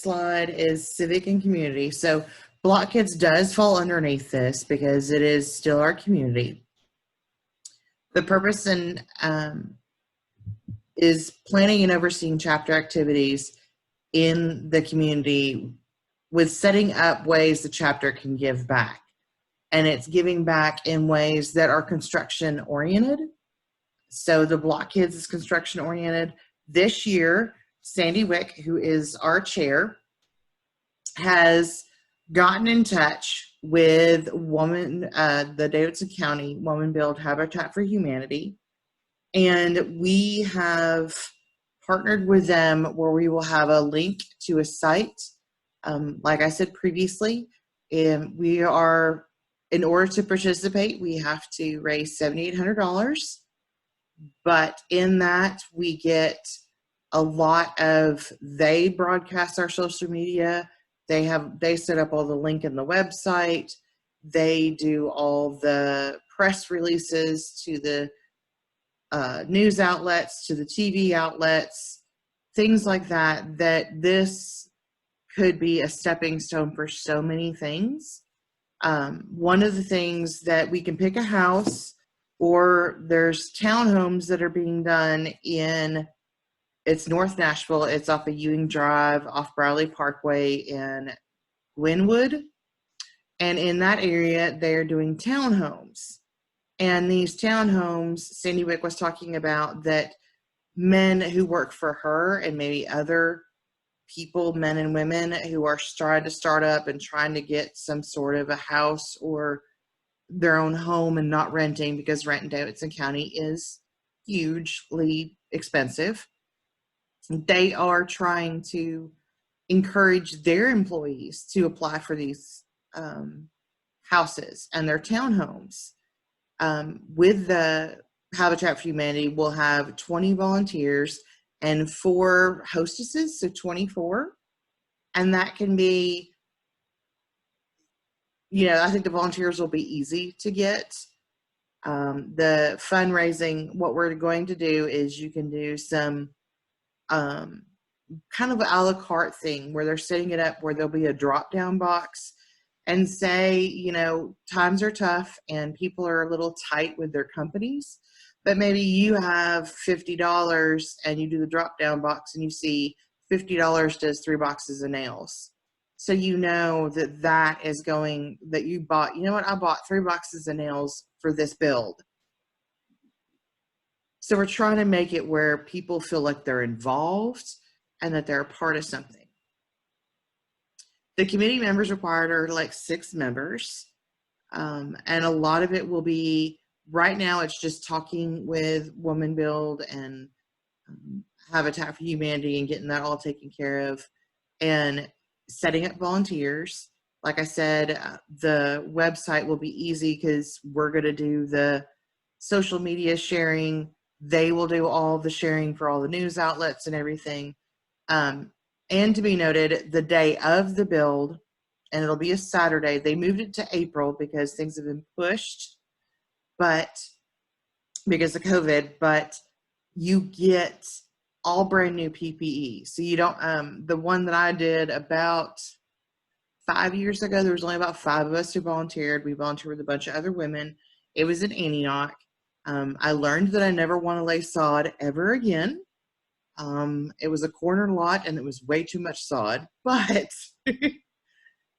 slide is Civic and Community. So Block Kids does fall underneath this because it is still our community. The purpose and is planning and overseeing chapter activities in the community with setting up ways the chapter can give back. And it's giving back in ways that are construction oriented. So the Block Kids is construction oriented. This year, Sandy Wick, who is our chair, has gotten in touch with the Davidson County Woman Build Habitat for Humanity. And we have partnered with them where we will have a link to a site. Like I said previously, we are, in order to participate, we have to raise $7,800. But in that, we get a lot of, they broadcast our social media. They set up all the link in the website. They do all the press releases to the news outlets, to the TV outlets, things like that, that this could be a stepping stone for so many things. One of the things that we can pick a house, or there's townhomes that are being done it's North Nashville. It's off of Ewing Drive, off Bradley Parkway in Glenwood. And in that area, they're doing townhomes. And these townhomes, Sandy Wick was talking about that men who work for her and maybe other people, men and women who are trying to start up and trying to get some sort of a house or their own home and not renting, because rent in Davidson County is hugely expensive. They are trying to encourage their employees to apply for these houses and their townhomes. With the Habitat for Humanity, we'll have 20 volunteers and 4 hostesses, so 24. And that can be, I think the volunteers will be easy to get. The fundraising, what we're going to do is you can do some kind of a la carte thing where they're setting it up where there'll be a drop-down box and say, times are tough and people are a little tight with their companies, but maybe you have $50 and you do the drop-down box and you see $50 does 3 boxes of nails. So that is going, that you bought, I bought 3 boxes of nails for this build. So we're trying to make it where people feel like they're involved and that they're a part of something. The committee members required are like 6 members. And a lot of it will be, right now it's just talking with Woman Build and Habitat for Humanity and getting that all taken care of and setting up volunteers. Like I said, the website will be easy because we're going to do the social media sharing. They will do all the sharing for all the news outlets and everything. And to be noted, the day of the build, and it'll be a Saturday, they moved it to April because things have been pushed, but because of COVID, but you get all brand new PPE. So you don't, the one that I did about 5 years ago, there was only about 5 of us who volunteered. We volunteered with a bunch of other women. It was in Antioch. I learned that I never want to lay sod ever again. It was a corner lot and it was way too much sod, but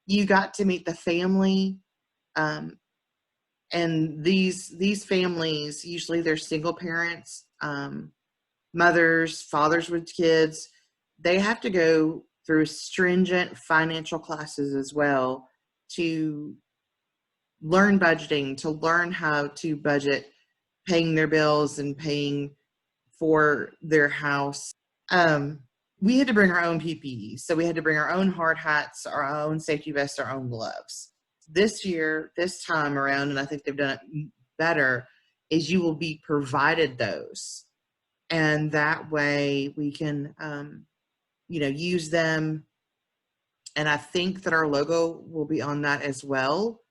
you got to meet the family. And these families, usually they're single parents, mothers, fathers with kids. They have to go through stringent financial classes as well to learn budgeting, to learn how to budget, paying their bills and paying for their house. We had to bring our own PPE. So we had to bring our own hard hats, our own safety vests, our own gloves. This year, this time around, and I think they've done it better, is you will be provided those. And that way we can, use them. And I think that our logo will be on that as well.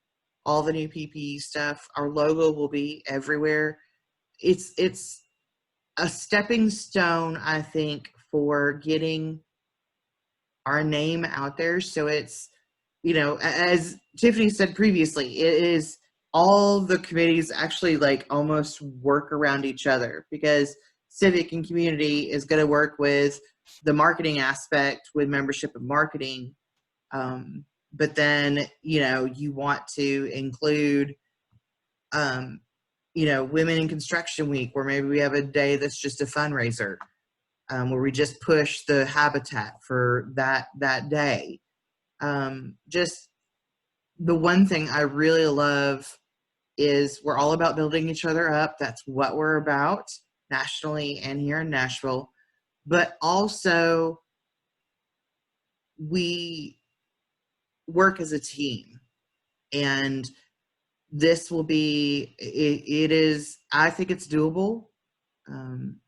All the new PPE stuff, our logo will be everywhere. It's a stepping stone, I think, for getting our name out there. So it's, you know, as Tiffany said previously, it is all the committees actually like almost work around each other, because Civic and Community is going to work with the marketing aspect with membership and marketing. But then, you know, you want to include, you know, Women in Construction Week, where maybe we have a day that's just a fundraiser, where we just push the habitat for that day. Just the one thing I really love is we're all about building each other up. That's what we're about nationally and here in Nashville. But also, we work as a team. And this will be, it is, I think it's doable.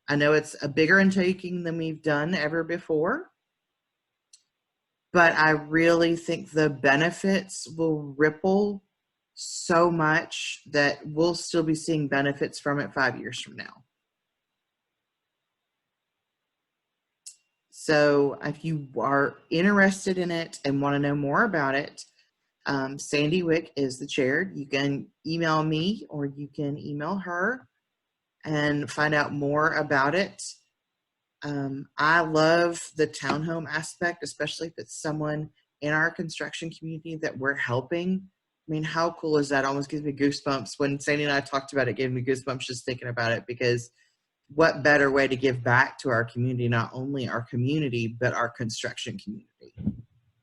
I know it's a bigger undertaking than we've done ever before, but I really think the benefits will ripple so much that we'll still be seeing benefits from it 5 years from now. So if you are interested in it and want to know more about it, Sandy Wick is the chair. You can email me or you can email her and find out more about it. I love the townhome aspect, especially if it's someone in our construction community that we're helping. I mean, how cool is that? Almost gives me goosebumps. When Sandy and I talked about it, it gave me goosebumps just thinking about it, because what better way to give back to our community, not only our community, but our construction community.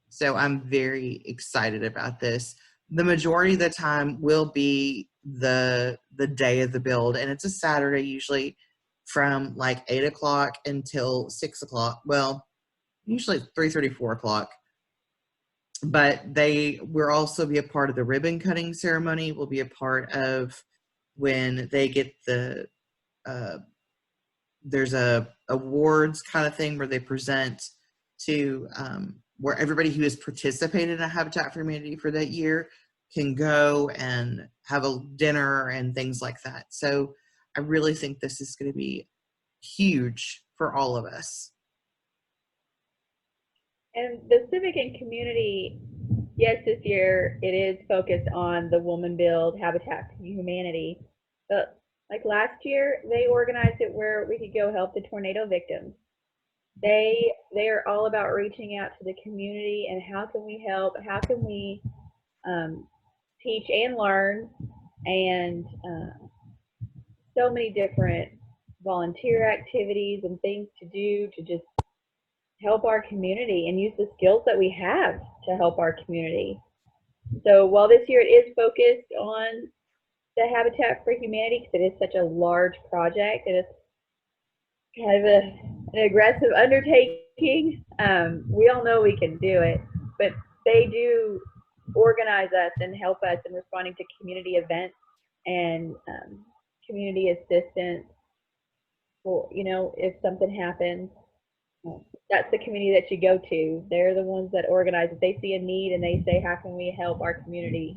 So I'm very excited about this. The majority of the time will be the day of the build, and it's a Saturday usually, from like 8 o'clock until 6 o'clock. Well, usually 3:30, 4 o'clock. But will also be a part of the ribbon cutting ceremony. Will be a part of when they get the there's a awards kind of thing where they present to where everybody who has participated in a Habitat for Humanity for that year can go and have a dinner and things like that. So I really think this is going to be huge for all of us. And the Civic and Community, yes, this year it is focused on the Woman Build Habitat for Humanity. But like last year, they organized it where we could go help the tornado victims. They are all about reaching out to the community and how can we help? How can we teach and learn? And so many different volunteer activities and things to do to just help our community and use the skills that we have to help our community. So while this year it is focused on the Habitat for Humanity, because it is such a large project and it's kind of an aggressive undertaking, we all know we can do it, but they do organize us and help us in responding to community events and community assistance. Well, you know, if something happens, that's the community that you go to. They're the ones that organize it. They see a need and they say, how can we help our community